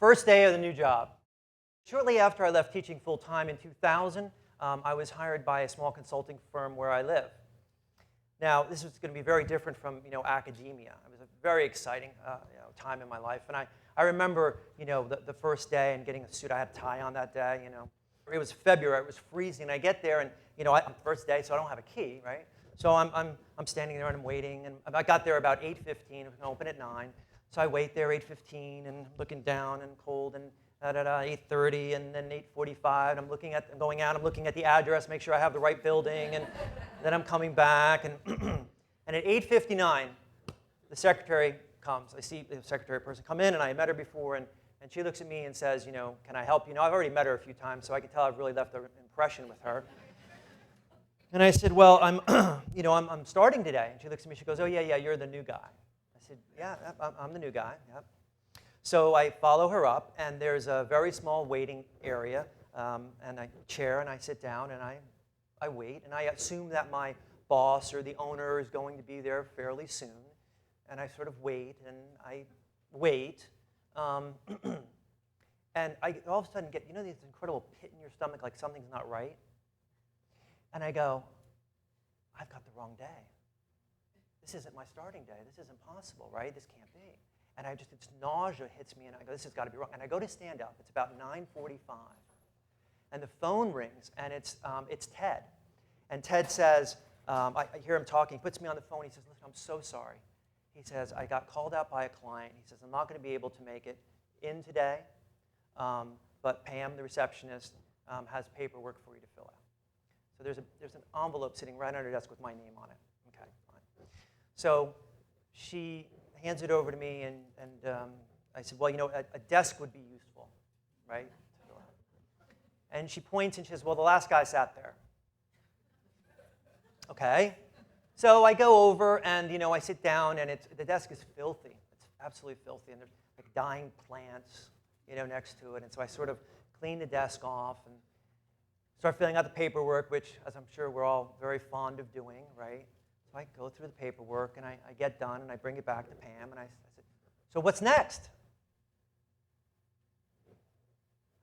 First day of the new job. Shortly after I left teaching full-time in 2000, I was hired by a small consulting firm where I live. Now, this was going to be very different from, academia. It was a very exciting, time in my life. And I remember, the first day and getting a suit. I had a tie on that day, It was February. It was freezing. I get there, and, I'm first day, so I don't have a key, right? So I'm standing there, and I'm waiting. And I got there about 8:15. It was going to open at 9. So I wait there 8:15, and looking down and cold, and 8:30, and then 8:45. I'm going out. I'm looking at the address, make sure I have the right building, and then I'm coming back, and and at 8:59, the secretary comes. I see the secretary person come in, and I met her before, and she looks at me and says, can I help you? I've already met her a few times, so I can tell I've really left an impression with her. And I said, well, I'm starting today. And she looks at me. She goes, oh yeah, you're the new guy. I said, yeah, I'm the new guy. Yep. So I follow her up, and there's a very small waiting area, and a chair, and I sit down, and I wait, and I assume that my boss or the owner is going to be there fairly soon, and I sort of wait, and I wait, and I all of a sudden get, this incredible pit in your stomach, like something's not right, and I go, I've got the wrong day. This isn't my starting day. This isn't possible, right? This can't be. And this nausea hits me, and I go, this has got to be wrong. And I go to stand up. It's about 9:45. And the phone rings, and it's Ted. And Ted says, I hear him talking. He puts me on the phone. He says, listen, I'm so sorry. He says, I got called out by a client. He says, I'm not going to be able to make it in today, but Pam, the receptionist, has paperwork for you to fill out. So there's an envelope sitting right on her desk with my name on it. Okay, fine. So she hands it over to me, and I said, well, a desk would be useful, right? And she points, and she says, well, the last guy sat there. Okay. So I go over, and, I sit down, and the desk is filthy. It's absolutely filthy, and there's like dying plants, next to it. And so I sort of clean the desk off and start filling out the paperwork, which, as I'm sure we're all very fond of doing, right? So I go through the paperwork, and I get done, and I bring it back to Pam, and I said, so what's next?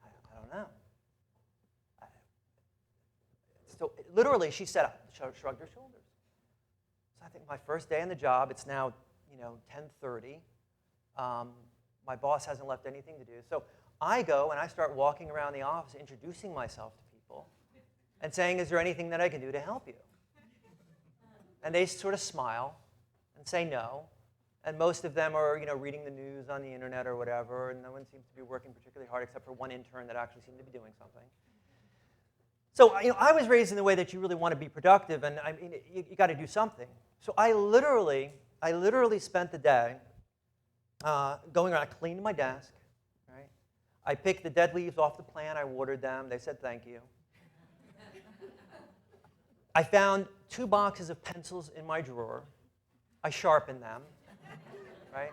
I don't know. So literally, she shrugged her shoulders. So I think my first day on the job, it's now 10:30. My boss hasn't left anything to do. So I go, and I start walking around the office, introducing myself to people, and saying, is there anything that I can do to help you? And they sort of smile and say no. And most of them are, reading the news on the internet or whatever, and no one seems to be working particularly hard except for one intern that actually seemed to be doing something. So, I was raised in the way that you really want to be productive, and you got to do something. So I literally spent the day going around, cleaning my desk, right? I picked the dead leaves off the plant. I watered them. They said thank you. I found 2 boxes of pencils in my drawer. I sharpened them, right?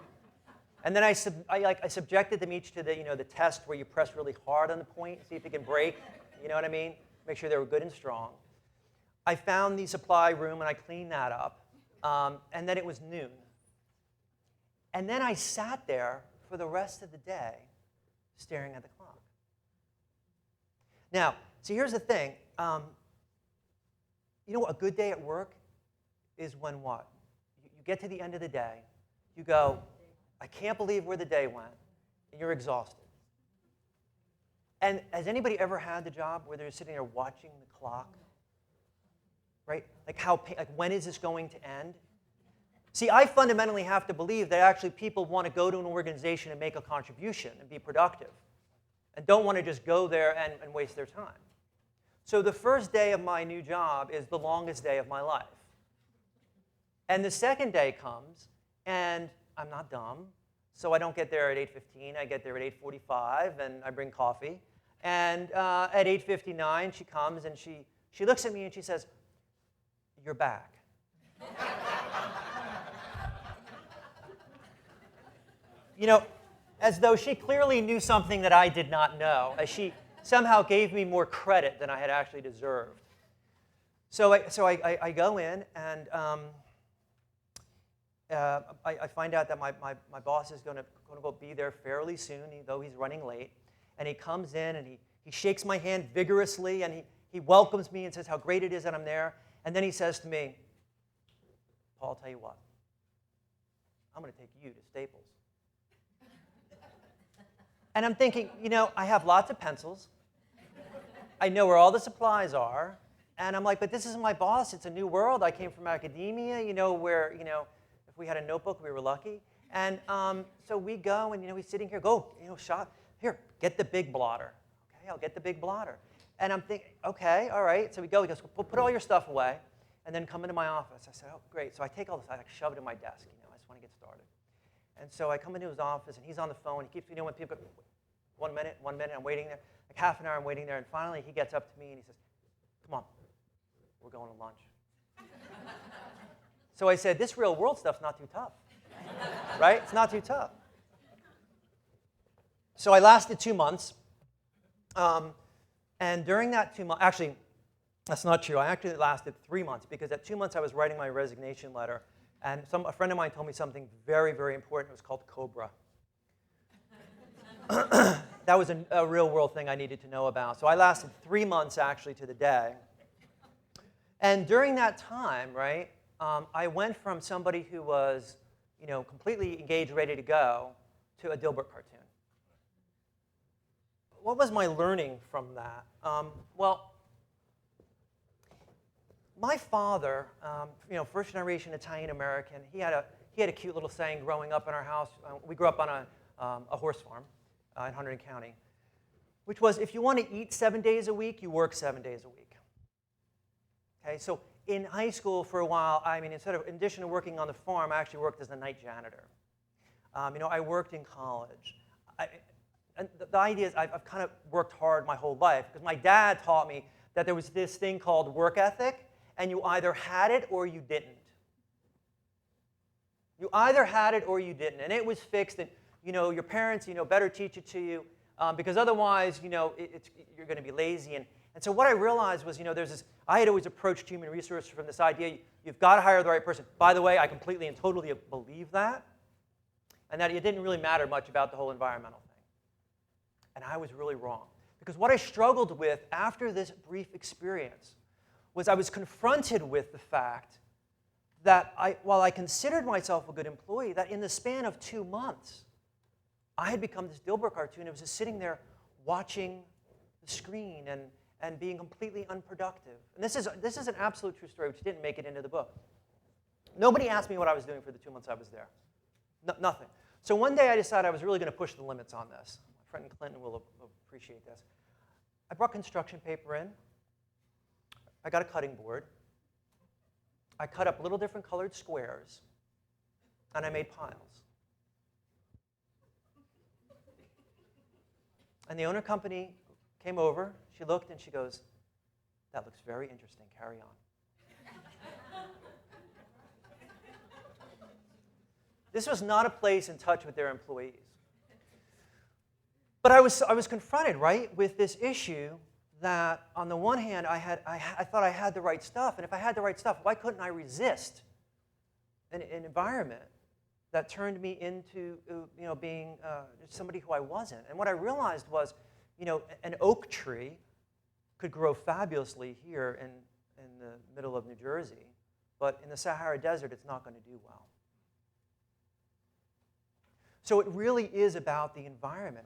And then I subjected them each to the test where you press really hard on the point, see if it can break. You know what I mean? Make sure they were good and strong. I found the supply room, and I cleaned that up. And then it was noon. And then I sat there for the rest of the day staring at the clock. Now, see, here's the thing. A good day at work is when what? You get to the end of the day, you go, I can't believe where the day went, and you're exhausted. And has anybody ever had the job where they're sitting there watching the clock? Right? Like when is this going to end? See, I fundamentally have to believe that actually people want to go to an organization and make a contribution and be productive, and don't want to just go there and waste their time. So the first day of my new job is the longest day of my life. And the second day comes, and I'm not dumb, so I don't get there at 8:15. I get there at 8:45, and I bring coffee. And at 8:59, she comes, and she looks at me, and she says, you're back. As though she clearly knew something that I did not know, as she somehow gave me more credit than I had actually deserved. So I go in, and I find out that my boss is going to going to be there fairly soon, though he's running late. And he comes in, and he shakes my hand vigorously, and he welcomes me and says how great it is that I'm there. And then he says to me, Paul, I'll tell you what, I'm going to take you to Staples. And I'm thinking, I have lots of pencils. I know where all the supplies are. And I'm like, but this isn't my boss. It's a new world. I came from academia, where, if we had a notebook, we were lucky. And so we go, and, he's sitting here, go, shop. Here, get the big blotter. Okay, I'll get the big blotter. And I'm thinking, okay, all right. So we go, he goes, well, put all your stuff away, and then come into my office. I said, oh, great. So I take all this, I shove it in my desk, I just want to get started. And so I come into his office, and he's on the phone. He keeps, when people go, 1 minute, I'm waiting there. Like half an hour, I'm waiting there, and finally he gets up to me, and he says, come on, we're going to lunch. So I said, this real world stuff's not too tough, right? It's not too tough. So I lasted 2 months, and during that 2 months, actually, that's not true. I actually lasted 3 months, because at 2 months I was writing my resignation letter, and a friend of mine told me something very, very important. It was called COBRA. That was a real world thing I needed to know about. So I lasted 3 months, actually, to the day. And during that time, right, I went from somebody who was, completely engaged, ready to go, to a Dilbert cartoon. What was my learning from that? Well, my father, first generation Italian American, he had a cute little saying growing up in our house. We grew up on a horse farm in Hunterdon County, which was, if you want to eat 7 days a week, you work 7 days a week. Okay, so in high school for a while, in addition to working on the farm, I actually worked as a night janitor. I worked in college. And the idea is I've kind of worked hard my whole life, because my dad taught me that there was this thing called work ethic, and you either had it or you didn't. You either had it or you didn't, and it was fixed, and your parents better teach it to you, because otherwise you're going to be lazy. And so what I realized was I had always approached human resources from this idea, you've got to hire the right person. By the way, I completely and totally believe that, and that it didn't really matter much about the whole environmental thing. And I was really wrong. Because what I struggled with after this brief experience was I was confronted with the fact that while I considered myself a good employee, that in the span of 2 months, I had become this Dilbert cartoon. I was just sitting there watching the screen and being completely unproductive. And this is an absolute true story, which didn't make it into the book. Nobody asked me what I was doing for the 2 months I was there. Nothing. So one day I decided I was really going to push the limits on this. My friend Clinton will appreciate this. I brought construction paper in. I got a cutting board. I cut up little different colored squares, and I made piles. And the owner company came over. She looked, and she goes, that looks very interesting. Carry on. This was not a place in touch with their employees. But I was confronted, right, with this issue that, on the one hand, I thought I had the right stuff, and if I had the right stuff, why couldn't I resist an environment that turned me into being somebody who I wasn't? And what I realized was, an oak tree could grow fabulously here in the middle of New Jersey, but in the Sahara Desert, it's not going to do well. So it really is about the environment.